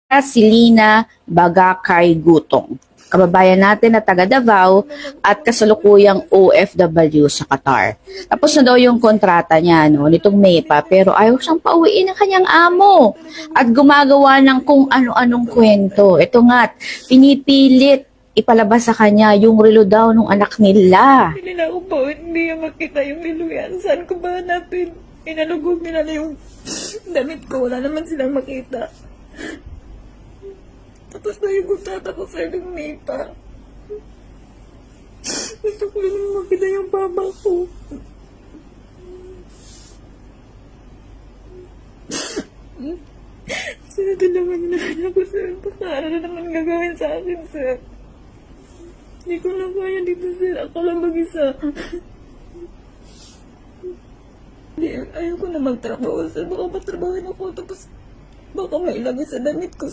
Si Lina Bagakay Gutong, kababayan natin na taga Davao at kasalukuyang OFW sa Qatar. Tapos na daw yung kontrata niya nitong May pa, pero ayaw siyang pauwiin ng kanyang amo at gumagawa ng kung ano-anong kwento. Ito nga, pinipilit ipalabas sa kanya yung relo daw ng anak nila. Hindi na ako po, hindi niya makita yung niluyan. Saan ko ba hanapin? Inalugog nila na yung damit ko. Wala naman silang makita. Tapos na yung kontrata ko sa ng May pa. Gusto ko lang makita yung papa ko. Sir, tulungan niyo naman ako, sir. Baka na naman gagawin sa akin, sir. Hindi ko lang kaya dito, sir. Ako lang mag-isa. Hindi, ayaw ko na magtrabaho, sir. Baka matrabahin ako, tapos baka mailagay sa damit ko.